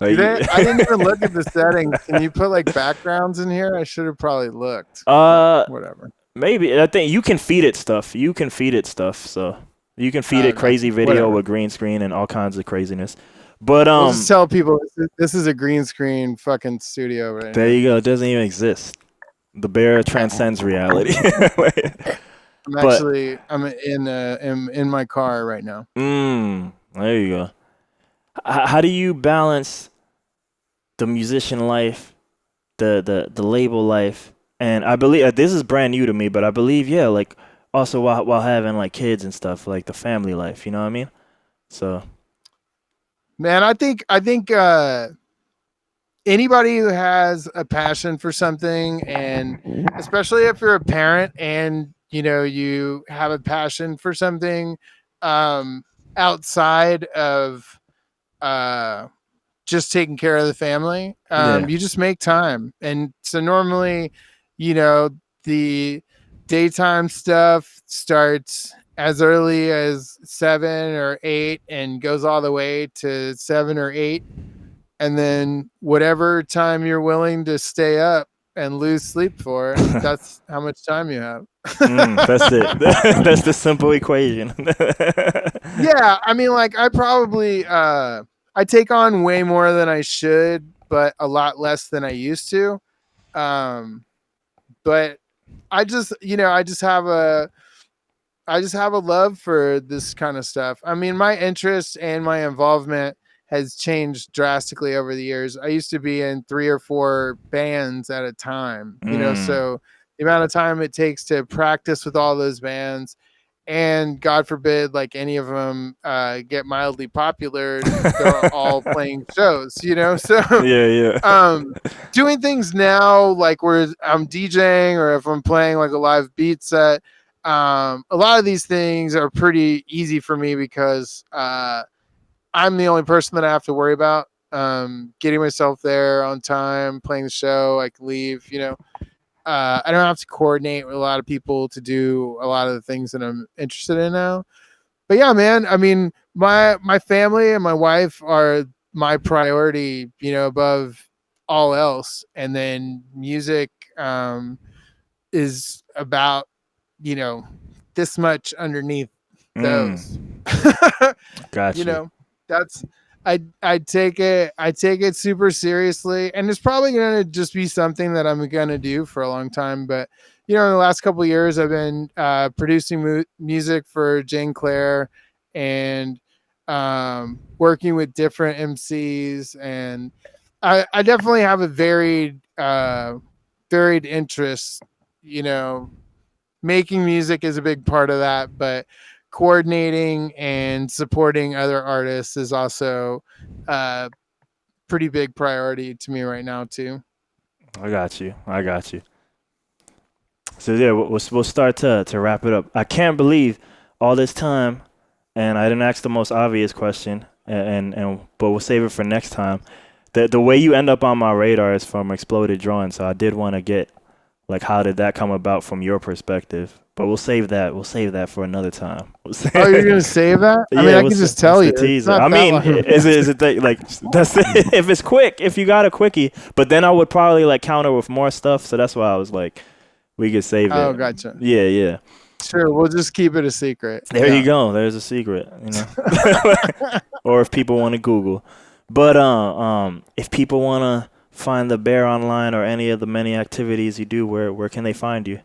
I didn't even look at the settings. Can you put like backgrounds in here? I should have probably looked. Whatever. maybe I think you can feed it stuff. You can feed it stuff. So you can feed it Okay, crazy video whatever. with green screen and all kinds of craziness. But We'll just tell people this is a green screen fucking studio right there now. you go. It doesn't even exist. The bear transcends reality. But I'm in my car right now. there you go. How do you balance the musician life, the label life, And I believe this is brand new to me, but I believe yeah, like also while having like kids and stuff, like the family life. You know what I mean? So Man, I think anybody who has a passion for something, and especially if you're a parent and you have a passion for something um outside of uh just taking care of the family, yeah. you just make time. And so normally, you know, the daytime stuff starts as early as 7 or 8 and goes all the way to 7 or 8. And then whatever time you're willing to stay up and lose sleep for, that's how much time you have. That's it. That's the simple equation. Yeah, I mean, like I probably I take on way more than I should, but a lot less than I used to. Um, but I just, I just have a love for this kind of stuff. I mean, my interest and my involvement has changed drastically over the years. I used to be in 3 or 4 bands at a time, Mm. so the amount of time it takes to practice with all those bands, and God forbid, like any of them get mildly popular, they're all playing shows. So Yeah, yeah. um, doing things now, like where I'm DJing or if I'm playing like a live beat set, a lot of these things are pretty easy for me because I'm the only person that I have to worry about. Getting myself there on time, playing the show, I can leave. I don't have to coordinate with a lot of people to do a lot of the things that I'm interested in now. But yeah, man, I mean, my family and my wife are my priority, above all else. And then music is about, you know, this much underneath those. Mm. Got you you. know, that's I take it super seriously, and it's probably gonna just be something that I'm gonna do for a long time. But in the last couple of years, I've been producing music for Jane Claire, and working with different MCs, and I definitely have a varied interests. You know, Making music is a big part of that, but coordinating and supporting other artists is also a pretty big priority to me right now too. I got you. I got you. So yeah, we'll start to wrap it up. I can't believe all this time, and I didn't ask the most obvious question, and but we'll save it for next time. The way you end up on my radar is from Exploded Drawing, so I did want to get like how did that come about from your perspective. But we'll save that. We'll save that for another time. Oh, you're gonna save that? I mean, Yeah, I can just what's tell the you. It's teaser? not I that mean, long of an is answer. it like that's if it's quick, if you got a quickie, but then I would probably like counter with more stuff, so that's why I was like, we could save Oh, it. gotcha. Yeah, yeah. Sure, we'll just keep it a secret. There you Yeah. go. There's a secret, or if people want to Google, but if people want to find the bear online or any of the many activities you do, where can they find you?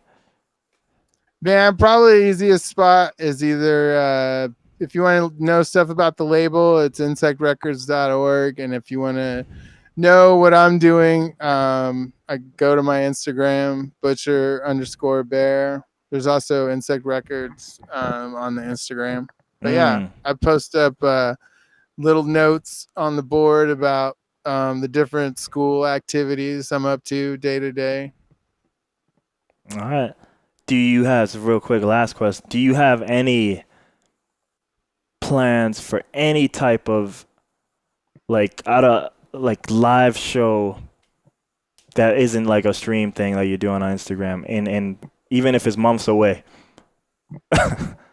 Man, probably the easiest spot is either if you want to know stuff about the label, it's insectrecords.org. And if you want to know what I'm doing, I go to my Instagram, butcher_bear. There's also Insect Records on the Instagram. But yeah, Mm. I post up little notes on the board about the different school activities I'm up to day to day. All right. Do you have real quick last question? Do you have any plans for any type of like out of like live show that isn't like a stream thing that you're doing on Instagram, and even if it's months away?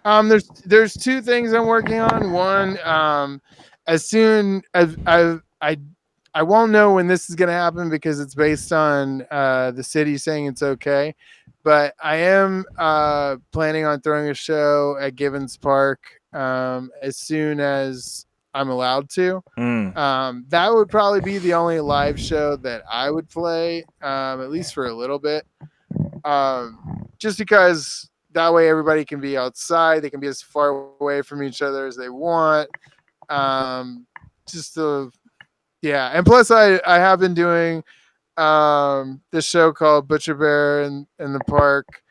There's two things I'm working on. One, as soon as I won't know when this is gonna happen because it's based on the city saying it's okay. But I am planning on throwing a show at Givens Park as soon as I'm allowed to. Mm. That would probably be the only live show that I would play, at least for a little bit. Just because that way everybody can be outside, they can be as far away from each other as they want. Um, just the Yeah, and plus I have been doing this show called Butcher Bear in the park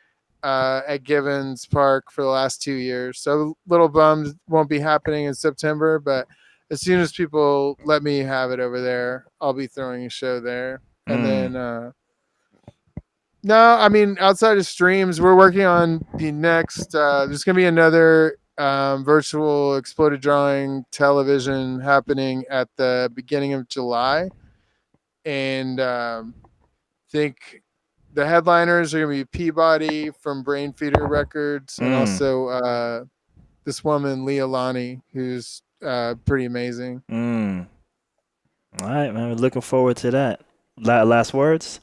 at Givens Park for the last 2 years. So little bummed won't be happening in September, but as soon as people let me have it over there, I'll be throwing a show there. And then no, I mean outside of streams, we're working on the next. There's gonna be another virtual exploded drawing television happening at the beginning of July, and think the headliners are gonna be Peabody from Brain Feeder Records, and also this woman Leah Lonnie, who's pretty amazing. All right, man. We're looking forward to that. Last words?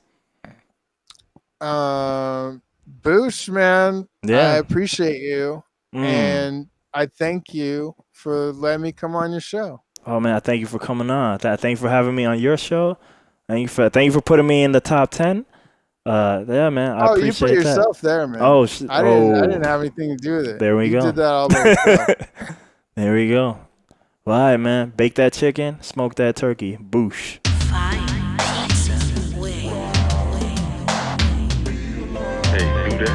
Boosh, man. Yeah. I appreciate you, and I thank you for letting me come on your show. Oh man, I thank you for coming on. Thank you for having me on your show. Thank you for putting me in the top 10. Yeah, man. I appreciate you put yourself there, man. Oh, I didn't have anything to do with it. There we go. You did that all by yourself. There we go. Well, all right, man. Bake that chicken, smoke that turkey. Boosh. Hey, do that.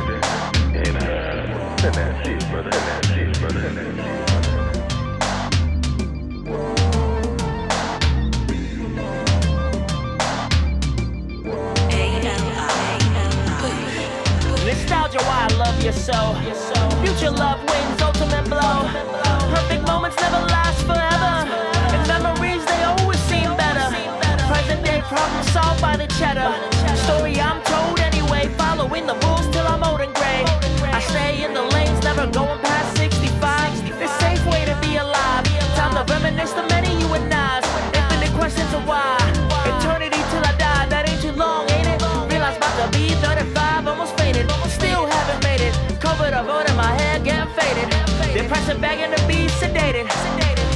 And send that shit, brother. Send that shit, brother. Send that shit. Nostalgia, why I love you so. Future love wins, ultimate blow. Perfect moments never last forever. And memories, they always seem better. Present day problem solved by the cheddar. Story I'm told anyway, following the rules till I'm old and gray. I stay in the lanes, never going past 65. The safe way to be alive. Time to reminisce the many you and I's. Infinite questions of why. Eternity till I die, that ain't too long, ain't it? Realize about to be 35, almost fainted. Still haven't made it. Covered up in my hair, getting faded. Depression begging to be sedated.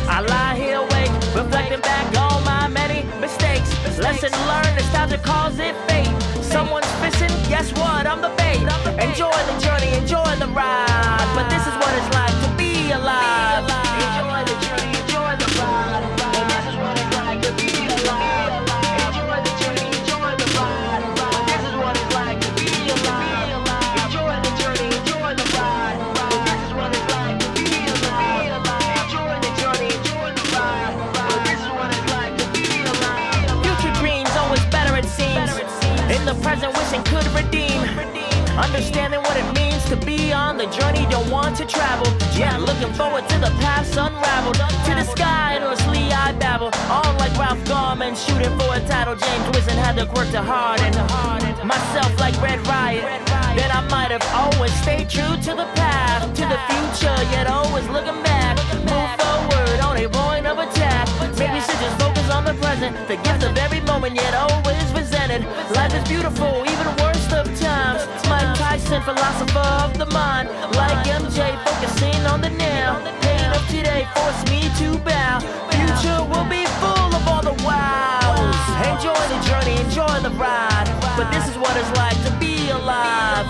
I lie here awake, reflecting back on my many mistakes. Lesson learned, nostalgia calls it fate. Someone's fishing, guess what? I'm the bait. Enjoy the journey, enjoy the ride. But this is what it's like to be alive. Enjoy the journey, enjoy the ride. But this is what it's like to be alive. Enjoy the journey, enjoy the ride. But this is what it's like to be alive. Enjoy the journey, enjoy the ride. But this is what it's like to be alive. Enjoy the journey, enjoy the ride. But this is what it's like to be alive. Future dreams always better it seems. In the present wishing could redeem. Understanding what it means to be on the journey, don't want to travel. Yeah, looking forward to the past unraveled. To the sky, endlessly I babble. On like Ralph Garman, shooting for a title. James Wizen had to work to harden myself like Red Riot. Then I might have always stayed true to the path, to the future, yet always looking back. Move forward on a point of attack. Maybe should just focus on the present, the gift of every moment, yet always resented. Life is beautiful, even worst of times. Mike Tyson, philosopher of the mind. Like MJ, focusing on the now. Pain of today forced me to bow. Future will be full of all the wows. Enjoy the journey, enjoy the ride. But this is what it's like to be alive.